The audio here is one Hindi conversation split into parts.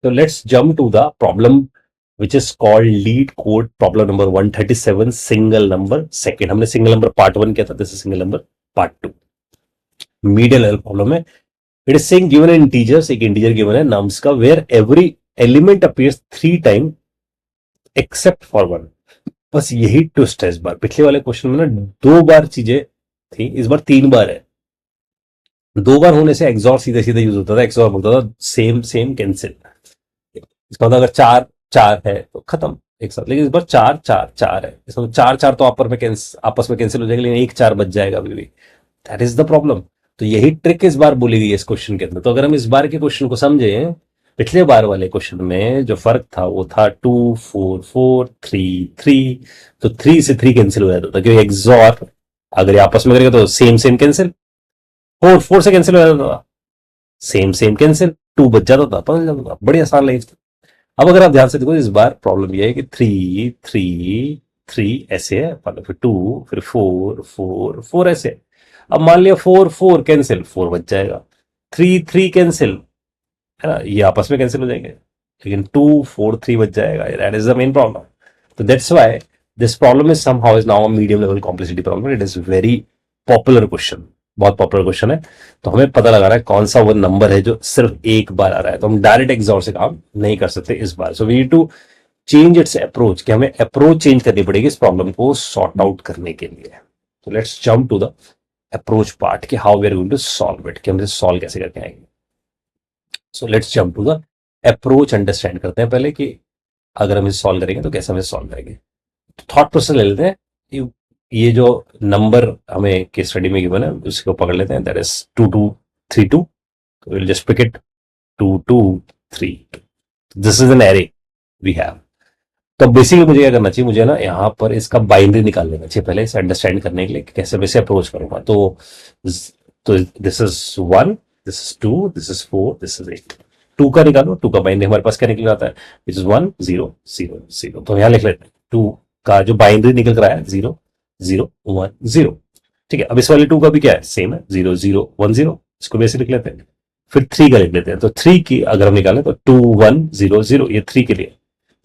तो let's jump to the problem which is called lead code problem number 137 single number second. हमने सिंगल नंबर पार्ट 1 किया था, this is single number part 2 medium level problem है. It is saying given N integers, एक इंटीजर गिवन है नम्स का, where every element appears 3 time except for 1. बस यही ट्विस्ट है इस बार. पिछले वाले क्वेश्चन में ना 2 बार चीजें थी, इस बार 3 बार है. 2 बार होने से एक्सॉर सीधे सीधे यूज होता था, एक्सॉर बोलता था सेम सेम कैंसिल. इसका मतलब अगर 4 4 है तो खत्म एक साथ, लेकिन इस बार 4 4 4 है, इसका मतलब 4 4 तो आपस में कैंसिल हो जाएगा, लेकिन 1 4 बच जाएगा अभी भी. That is the problem. तो यही ट्रिक इस बार बोली गई है इस क्वेश्चन के अंदर. तो अगर हम इस बार के क्वेश्चन को समझे, पिछले बार वाले क्वेश्चन में जो फर्क था वो था 2 4 4 3 3. तो 3 से 3 कैंसिल हो जाता था, क्योंकि एक्सॉर अगर ये आपस में करेगा तो सेम सेम कैंसिल. 4 4 से कैंसिल हो जाता था, सेम सेम कैंसिल. 2 बच जाता था, पता जाता था. बड़ी आसान लाइफ थी. अब अगर आप ध्यान से देखो, इस बार प्रॉब्लम ये है कि 3 3 3 ऐसे है, फिर 2 फिर 4 4 4 ऐसे है. अब मान लिया 4 4 कैंसिल, 4 बच जाएगा. 3 3 कैंसिल, है ना, ये आपस में कैंसिल हो जाएंगे, लेकिन 2 4 3 बच जाएगा. That is the main problem. तो that's why this problem is somehow is now a medium level complexity problem. It is very popular question, बहुत पॉपुलर क्वेश्चन है. तो हमें पता लगाना है कौन सा वो नंबर है जो सिर्फ एक बार आ रहा है. तो हम डायरेक्ट एक्सॉर से काम नहीं कर सकते इस बार. So we need to change its approach, कि हमें अप्रोच चेंज करनी पड़ेगी इस प्रॉब्लम को सॉर्ट आउट करने के लिए. तो let's jump to the approach part, कि how we are going to solve it, कि हम इसे सॉल्व कैसे करके आएंगे. So let's jump to the approach. Understand करते हैं पहले कि अगर हम इसे सॉल्व करेंगे तो कैसे हम इसे सॉल्व करेंगे. तो थॉट प्रोसेस ले लेते हैं. ये जो नंबर हमें केस स्टडी में गिवन है उसको पकड़ लेते हैं. That is 2 2 3 2. तो will just pick it 2 2 3. This is an array we have. तो बेसिकली मुझे क्या करना चाहिए, मुझे ना यहाँ पर इसका बाइनरी निकाल लेना चाहिए पहले, इसे अंडरस्टैंड करने के लिए कि कैसे मैं इसे अप्रोच करूंगा. तो this is 1, this is 2, this is 4, this is 8. 2 का निकालो. 2 का बाइनरी हमारे पास क्या निकल आता है, विच इज 1 0 0 0. तो यहाँ लिख लेते हैं 2 का जो बाइनरी निकल रहा है 0 0 1 0. ठीक है. अब इस वाले 2 का भी क्या है, सेम है, 0 0 1 0. इसको भी ऐसे लिख लेते हैं. फिर 3 का लिख लेते हैं. तो 3 की अगर हम निकालें तो 2 1 0 0, ये 3 के लिए.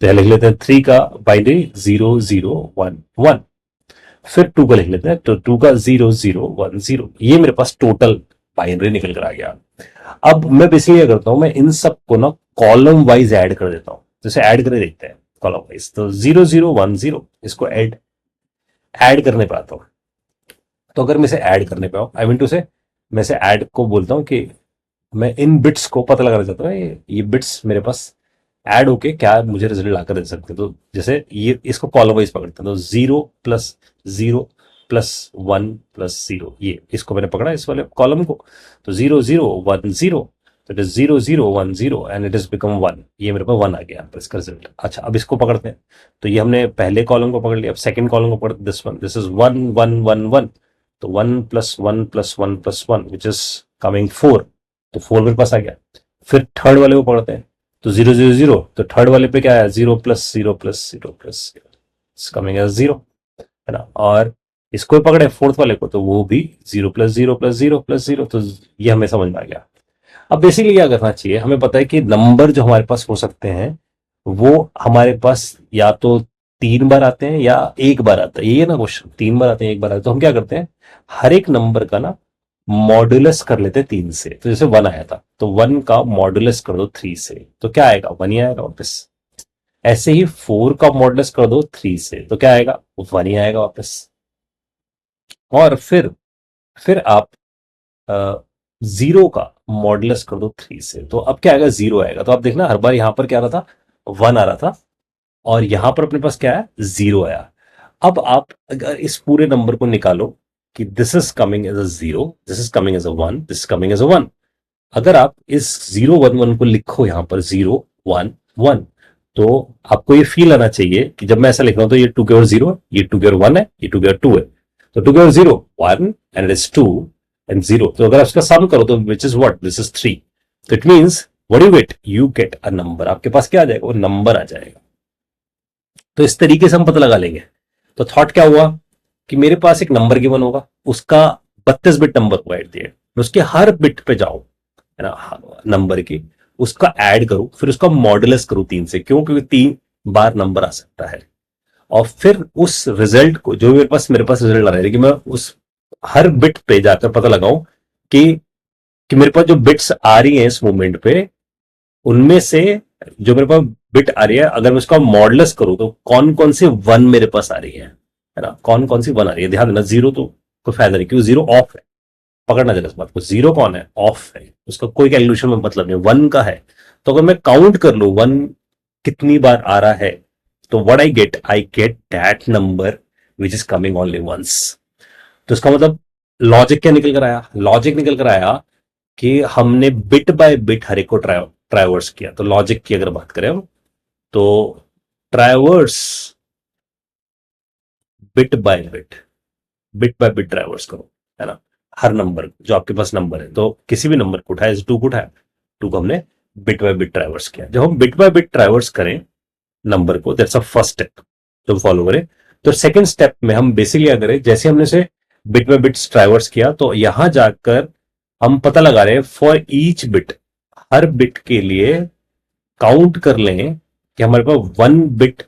तो यहां लिख लेते हैं 3 का बाइनरी 0 0 1 1. फिर 2 का लिख लेते हैं. तो 2 का 0 0 1 0. ये मेरे पास टोटल बाइनरी निकल कर आ गया. अब मैं बेसिकली क्या करता हूं, मैं इन सबको ना कॉलम वाइज ऐड कर देता हूं. जैसे ऐड करके देखते हैं कॉलम वाइज. तो 0 0 1 0 इसको ऐड करने पे आता हूं. तो अगर मैं इसे ऐड करने पे आऊं, आई मीन टू से मैं इसे ऐड को बोलता हूं कि मैं इन बिट्स को पता लगाना चाहता हूं, ये बिट्स मेरे पास ऐड होके क्या मुझे रिजल्ट लाकर दे सकते हैं. तो जैसे ये इसको कॉलम वाइज पकड़ते हैं. तो 0 प्लस 0 प्लस 1 प्लस 0, ये इसको मैंने पकड़ा इस वाले कॉलम को. तो 0 0 1 0. तो it is 0 0 1 0 and it is become 1. ये मेरे पास 1 आ गया इसका रिजल्ट. अच्छा, अब इसको पकड़ते हैं. तो ये हमने पहले कॉलम को पकड़ लिया. अब सेकंड कॉलम को पकड़, दिस वन, दिस इज 1 1 1 1. तो 1 plus 1 plus 1 plus 1 which is coming 4. तो 4 मेरे पास आ गया. फिर थर्ड वाले को पकड़ते हैं. तो 0 0 0. तो थर्ड वाले पे क्या है, 0 plus 0 plus 0 plus coming as 0, है ना. और इसको पकड़े फोर्थ वाले को, तो वो भी 0 प्लस 0 प्लस 0 प्लस 0. तो ये हमें समझ में आ गया. अब बेसिकली क्या करना चाहिए, हमें पता है कि नंबर जो हमारे पास हो सकते हैं वो हमारे पास या तो 3 बार आते हैं या 1 बार आता है. ये ना क्वेश्चन, 3 बार आते हैं 1 बार आते हैं. तो हम क्या करते हैं, हर एक नंबर का ना मॉड्यूलस कर लेते हैं 3 से. तो जैसे 1 आया था, तो 1 का मॉड्यूलस कर दो 3 से, तो क्या आएगा, 1 ही आएगा वापस. ऐसे ही 4 का मॉड्यूलस कर दो 3 से, तो क्या आएगा, 1 ही आएगा वापस. और फिर आप 0 का मॉडुलस कर दो 3 से, तो अब क्या आएगा, 0 आएगा. तो आप देखना हर बार यहां पर क्या आ रहा था, 1 आ रहा था, और यहां पर अपने पास क्या है, 0 आया. अब आप अगर इस पूरे नंबर को निकालो कि this is coming as a 0, this is coming as a 1, this is coming as a 1. अगर आप इस 0 1 1 को लिखो यहां पर 0 1 1, तो आपको ये फील आना चाहिए कि जब मैं ऐसा लिख रहा हूं तो ये 2 की ओर 0 है, ये 2 की ओर 1 है, ये 2 की ओर 2 है. तो 2 की ओर 0 1 एंड इट इज 2 एंड 0. तो अगर आप इसका सम करो तो which is what, this is 3. तो it means what you get a number. आपके पास क्या आ जाएगा, वो नंबर आ जाएगा. तो इस तरीके से हम पता लगा लेंगे. तो थॉट क्या हुआ कि मेरे पास एक नंबर गिवन होगा, उसका 32 बिट नंबर होगा एट द एंड. मैं उसके हर बिट पे जाऊं, है ना, नंबर की, उसका ऐड करूं, फिर उसका मॉडुलस करूं 3 से, क्यों? क्योंकि 3 बार नंबर आ सकता है। और फिर उस रिजल्ट को, जो मेरे पास रिजल्ट आ रहा है, कि मैं उस हर बिट पे जाकर पता लगाऊं कि कि मेरे पास जो बिट्स आ रही हैं इस मोमेंट पे, उनमें से जो मेरे पास बिट आ रही है, अगर मैं उसका मॉडुलस करूं तो कौन कौन सी वन मेरे पास आ रही है ना, कौन कौन सी वन आ रही है। ध्यान देना, जीरो तो कोई फायदा नहीं, क्योंकि जीरो ऑफ है। पकड़ना जरा इस बात को, जीरो कौन है? ऑफ है, उसका कोई कैलकुलेशन में मतलब नहीं, वन का है। तो अगर मैं काउंट कर लूं वन कितनी बार आ रहा है, तो what I get that number which is coming only once. तो इसका मतलब लॉजिक क्या निकल कर आया? लॉजिक निकल कर आया कि हमने बिट बाय बिट हर एक को ट्राइवर्स किया। तो लॉजिक की अगर बात करें हम, तो traverse bit by bit, bit by bit traverse करो, है ना, हर नंबर जो आपके पास नंबर है, तो किसी भी नंबर को उठाया, जैसे 2 को उठाया, 2 को हमने बिट बाय बिट ट्राइवर्स किया। जब हम बिट बाय बिट ट्राइवर्स करें नंबर को, दैट्स अ फर्स्ट स्टेप जो फॉलो करें। तो सेकंड स्टेप में हम बेसिकली क्या करें, जैसे हमने से बिट बाय बिट्स ट्राइवर्स किया, तो यहां जाकर हम पता लगा रहे हैं for each bit, her bit के लिए काउंट कर लें कि हमारे पास वन बिट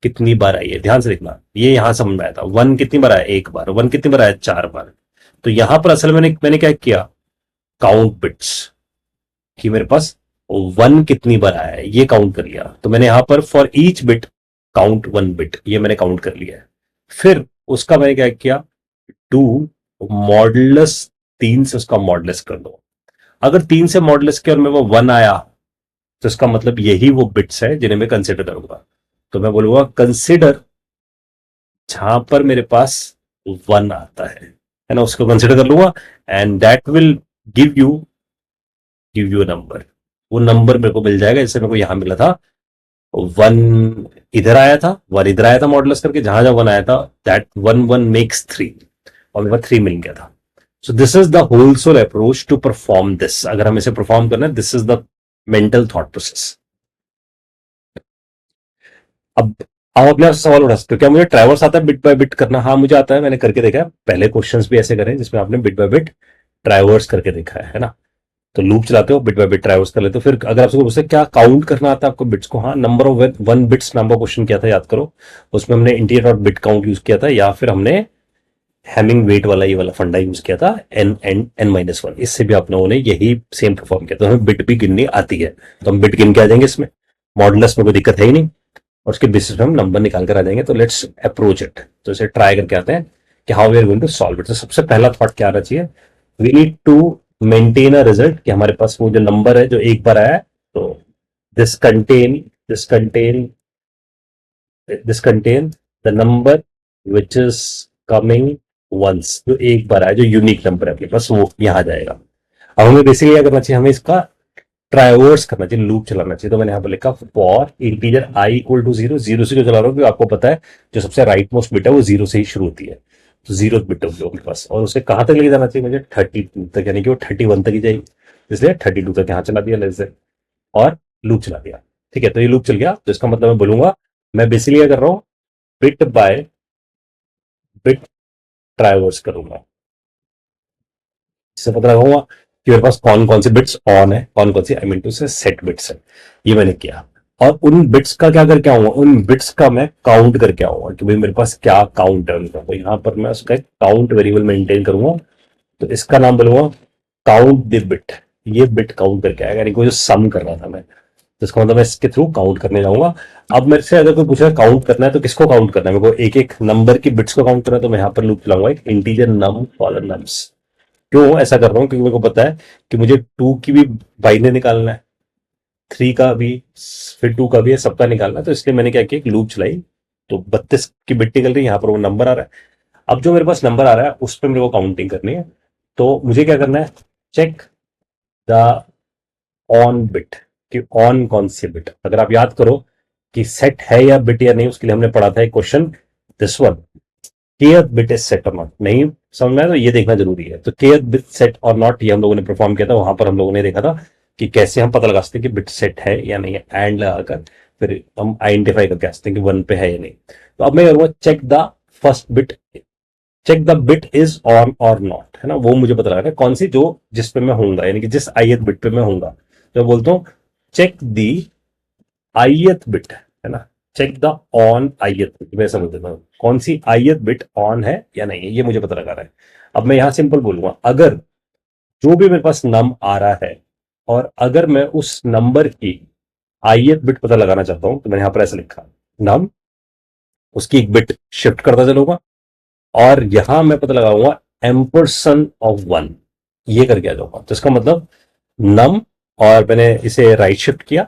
कितनी बार आई है। ध्यान से देखना, ये यहां समझ में आया था, वन कितनी बार आया? एक बार। वन कितनी बार आया? 4 बार। तो यहां पर असल में मैंने क्या किया, काउंट बिट्स, कि मेरे पास वन कितनी बार आया है ये काउंट कर लिया। तो मैंने यहां पर for each bit count one bit, ये मैंने काउंट कर लिया है। फिर उसका मैंने क्या किया, टू मॉडुलस, 3 से उसका मॉडुलस कर दो। अगर 3 से मॉडुलस किया और मेरे को वन आया, तो इसका मतलब यही वो बिट्स है जिन्हें मैं कंसिडर करूंगा। तो मैं बोलूंगा कंसिडर जहां पर मेरे पास वन आता है ना, उसको कंसिडर कर लूंगा, and that will give you number. वो नंबर मेरे को मिल जाएगा, जैसे मेरे को यहां मिला था वन, इधर आया था वन, इधर आया था मॉडुलस करके, जहां जहां वन आया था, that one one makes three, और मेरे पास थ्री मिल गया था। So this is the whole sole approach to perform this. अगर हम इसे परफॉर्म करना है, this is the mental thought process. अब आप अपने आप से सवाल उठा सकते हो, क्या मुझे ट्रैवर्स आता है बिट बाय बिट करना? हाँ मुझे आता है, मैंने करके देखा है। पहले क्वेश्चंस भी ऐसे करें जिसमें आपने बिट बाय बिट ट्रैवर्स करके देखा है ना। तो लूप चलाते हो, बिट बाय बिट ट्रैवर्स कर लेते हो। फिर अगर आपसे पूछते क्या काउंट करना आता है आपको बिट्स को, हाँ, नंबर ऑफ वन बिट्स नाम का क्वेश्चन किया था, याद करो। उसमें हमने इंटीजर और बिट काउंट यूज किया था, या फिर हमने हैमिंग वेट वाला ये वाला फंडा यूज किया था, एन माइनस वन। इससे भी आप लोगों ने यही सेम परफॉर्म किया। तो हमें बिट भी गिननी आती है, तो हम बिट गिन के आ जाएंगे इसमें, मॉडुलस में कोई दिक्कत है ही नहीं, और उसके बेसिस पे हम नंबर निकाल कर आ जाएंगे। तो लेट्स अप्रोच इट, तो इसे ट्राई करके आते हैं कि how we are going to solve it. तो सबसे पहला थॉट क्या आना चाहिए, we need to maintain a result, कि हमारे पास वो जो नंबर है जो एक बार आया है, तो this contain this contain this contain the number which is coming once, जो एक बार आया, जो यूनिक नंबर है अपने पास, वो यहां जाएगा। अब हमें बेसिकली क्या करना चाहिए, हमें इसका ट्राइवर्स करना चाहिए, लूप चलाना चाहिए। तो मैंने यहां पर लिखा for integer I equal to zero, zero से क्यों चला रहा हूं, क्योंकि आपको पता है जो सबसे राइट मोस्ट बिट है वो जीरो से ही शुरू होती है। तो जीरो बिट होगी अपने पास, और उसे कहां तक लेके जाना चाहिए मुझे, 32 तक, यानी कि वो 31 तक ही जाएगी, इसलिए 32 तक यहां चला दिया लेस, और लूप चला दिया। ठीक है, तो ये लूप चल गया। तो इसका मतलब मैं बोलूंगा, मैं बेसिकली क्या कर रहा हूं, बिट बाय बिट ट्राइवर्स करूंगा। इससे पता लगाऊंगा कि मेरे पास कौन कौन सी बिट्स ऑन है, कौन कौन सी, आई मीन टू से सेट बिट्स है। ये मैंने किया, और उन बिट्स का क्या करके आऊंगा, उन बिट्स का मैं काउंट करके आऊंगा कि भाई मेरे पास क्या काउंट है उनका। तो यहां पर मैं उसका एक काउंट वेरिएबल मेंटेन करूंगा, तो इसका नाम बोलूंगा काउंट द बिट। ये बिट काउंट करके आएगा, यानी कि जो सम कर रहा था मैं, तो इसका मतलब मैं इसके थ्रू काउंट करने जाऊंगा। अब मेरे से अगर कोई पूछे काउंट करना है, तो किसको काउंट करना है, मेरे को एक एक नंबर की बिट्स को काउंट करना है, तो मैं यहां पर लूप चलाऊंगा, एक इंटीजर नम कॉलन नम्स। क्यों ऐसा कर रहा हूं, क्योंकि मेरे को पता है कि मुझे टू की भी बाइनरी निकालना है, थ्री का भी, फिर टू का भी है, सबका निकालना है। तो इसलिए मैंने क्या किया, एक लूप चलाई, तो 32 की बिट निकल रही है, यहाँ पर वो नंबर आ रहा है। अब जो मेरे पास नंबर आ रहा है उस पर मेरे को काउंटिंग करनी है। तो मुझे क्या करना है, चेक द ऑन बिट, कि ऑन कौन सी बिट। अगर आप याद करो कि सेट है या बिट या नहीं, उसके लिए हमने पढ़ा था एक question, this one, care bit is set और नॉट। नहीं समझ में आया तो ये देखना जरूरी है। तो केयर बिट सेट और नॉट ये हम लोगों ने परफॉर्म किया था, वहां पर हम लोगों ने देखा था कि कैसे हम पता लगा सकते हैं कि बिट सेट है या नहीं है, एंड लगाकर फिर हम आइडेंटिफाई करके सकते हैं कि वन पे है या नहीं। तो अब मैं करूंगा check the first bit, check the bit is on और नॉट, है ना, वो मुझे पता लगा कौन सी, जो जिस पे मैं होऊंगा, यानी कि जिस ith बिट पे मैं होऊंगा। तो मैं बोलता हूँ चेक दी ith बिट, है ना, check the on ith bit, मैं समझ देता हूँ कौन सी ith बिट ऑन है या नहीं है, ये मुझे पता लगा रहा है। अब मैं यहां सिंपल बोलूंगा, अगर जो भी मेरे पास नम आ रहा है और अगर मैं उस नंबर की ith बिट पता लगाना चाहता हूं, तो मैंने यहां पर ऐसा लिखा, नम, उसकी एक बिट शिफ्ट करता चलूंगा और यहां मैं पता लगाऊंगा एम्परसन ऑफ 1, ये करके आ जाऊंगा। तो इसका मतलब नम, और मैंने इसे राइट शिफ्ट किया,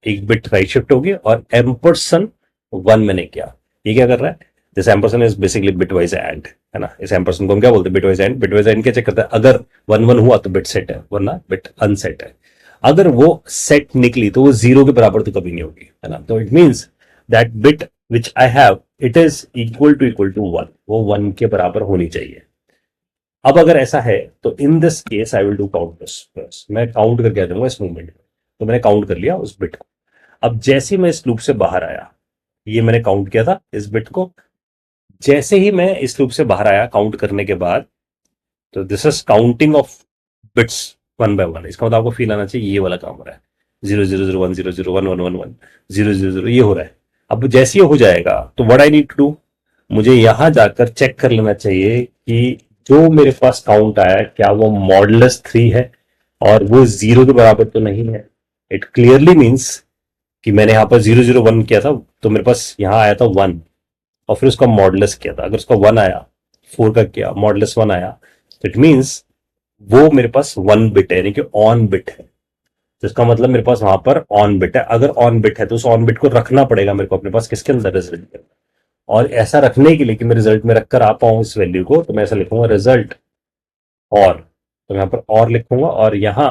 एक बिट राइट शिफ्ट होगी, और एम्परसन 1 मैंने किया। ये क्या कर रहा है, this ampersand is basically bitwise and, है ना। इस एम्परसन को हम क्या बोलते हैं, बिटवाइज एंड। बिटवाइज एंड क्या चेक करता है, अगर 1 1 हुआ तो बिट सेट है, वरना बिट अनसेट है। अगर वो सेट निकली तो वो 0 के बराबर तो कभी नहीं होगी, है ना। तो it means that bit which I have, it is equal to 1, वो 1 के बराबर होनी चाहिए। अब अगर ऐसा है तो in this case I will do count this, मैं काउंट करके आ जाऊंगा इस मूवमेंट में। तो मैंने काउंट कर लिया उस बिट को। अब जैसे ही मैं इस लूप से बाहर आया, ये मैंने काउंट किया था इस बिट को, जैसे ही मैं इस लूप से बाहर आया काउंट करने के बाद, तो this is counting of bits 1 by 1। इसका मतलब आपको फील आना चाहिए ये वाला काम हो रहा है, 0 0 0 1 0 0 1 1 1 1 0 0 0, ये हो रहा है। अब जैसे ही हो जाएगा तो what I need to do, मुझे यहां जाकर चेक कर लेना चाहिए कि जो मेरे पास काउंट आया क्या वो मॉडुलस 3 है और वो 0 के बराबर तो नहीं है। इट क्लियरली मीन्स कि मैंने यहां पर 0 0 1 किया था, तो मेरे पास यहां आया था 1, और फिर उसका मॉडुलस किया था, अगर उसका 1 आया, 4 का किया, मॉडुलस 1 आया, तो इट मीन्स वो मेरे पास 1 बिट है, यानी कि ऑन बिट है। तो इसका मतलब मेरे पास वहां पर ऑन बिट है। अगर ऑन बिट है तो उस ऑन बिट को रखना पड़ेगा मेरे को अपने पास, किसके अंदर, रिजल्ट के अंदर। और ऐसा रखने के लिए कि मैं रिजल्ट में रखकर आ पाऊं इस वैल्यू को, तो मैं ऐसा लिखूंगा रिजल्ट और, तो यहाँ पर और लिखूंगा, और यहाँ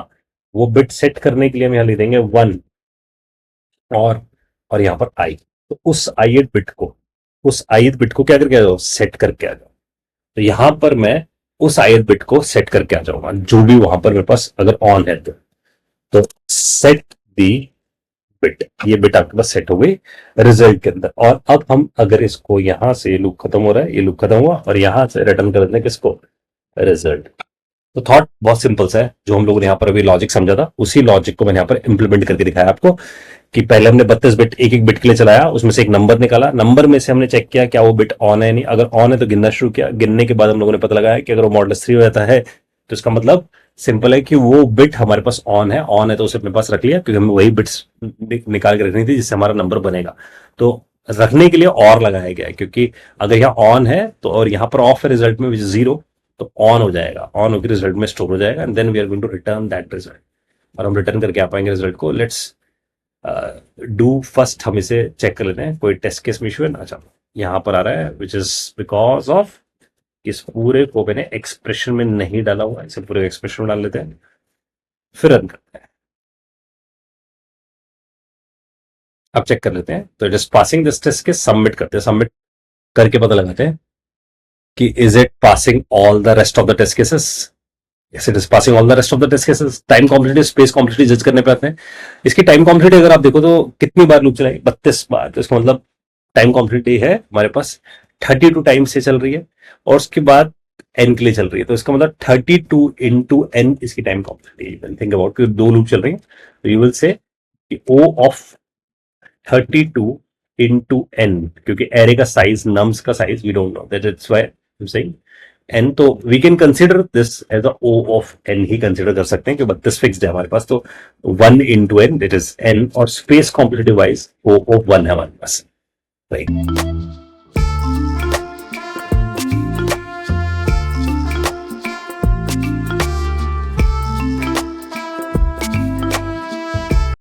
वो बिट सेट करने के लिए हम यहाँ लिख देंगे 1 और यहाँ पर आई। तो उस ith बिट को, उस ith बिट को क्या करके आ जाओ, सेट करके आ जाओ। तो यहां पर मैं उस ith बिट को सेट करके आ जाऊंगा, जो भी वहां पर मेरे पास अगर ऑन है तो सेट दी बिट, ये बिट आपके पास सेट हो गई रिजल्ट के अंदर। और अब हम अगर इसको यहां से, लूप खत्म हो रहा है, ये लूप खत्म हुआ, और यहां से रिटर्न कर देते हैं किसको, रिजल्ट। तो थॉट बहुत सिंपल सा है, जो हम लोगों ने यहाँ पर अभी लॉजिक समझा था, उसी लॉजिक को मैंने यहाँ पर इंप्लीमेंट करके दिखाया आपको, कि पहले हमने 32 बिट एक एक बिट के लिए चलाया, उसमें से एक नंबर निकाला, नंबर में से हमने चेक किया क्या वो बिट ऑन है नहीं, अगर ऑन है तो गिनना शुरू किया, गिनने के बाद हम लोगों ने पता लगाया कि अगर वो मॉडुलस 3 हो जाता है तो इसका मतलब सिंपल है कि वो बिट हमारे पास ऑन है तो उसे अपने पास रख लिया, क्योंकि हमें वही बिट्स निकाल के रखनी थी जिससे हमारा नंबर बनेगा। तो रखने के लिए और लगाया गया है, क्योंकि अगर यहाँ ऑन है तो, और यहाँ पर ऑफ है रिजल्ट में, विच इज 0, तो ऑन हो जाएगा, ऑन होकर रिजल्ट में स्टोर हो जाएगा, and then we are going to return that result. और हम रिटर्न करके आ पाएंगे रिजल्ट को। लेट्स डू फर्स्ट, हम इसे चेक कर लेते हैं, कोई टेस्ट केस में इशू है ना। अच्छा, यहां पर आ रहा है विच इज बिकॉज ऑफ इस पूरे को मैंने एक्सप्रेशन में नहीं डाला हुआ, इसे पूरे एक्सप्रेशन में डाल लेते हैं, फिर रन करते हैं। अब चेक कर लेते हैं, तो just passing this test case, submit करते हैं, सबमिट करके पता लगाते हैं कि is it passing all the rest of the test cases. Yes, it is passing all the rest of the test cases. Time complicity, space complicity जज करने पे आते हैं। इसकी टाइम कॉम्प्लिसिटी अगर आप देखो तो कितनी बार लूप चलाई, 32 बार। तो इसका मतलब टाइम कॉम्प्लिसिटी है हमारे पास 32 टाइम से चल रही है, और उसके बाद n के लिए चल रही है। तो इसका मतलब 32 इंटू n इसकी टाइम कॉम्प्लिसिटी। थिंक अबाउट, दो लूप चल रही है, तो you will say O of 32 into n, क्योंकि एरे का साइज, नम्स का size we don't know, that it's why I am saying n। तो we can consider this as a O of n ही कंसिडर कर सकते हैं, कि 32 फिक्स्ड है हमारे पास, तो 1 into n, it is n, और space complicity wise O of 1 है हमारे पास, राइट।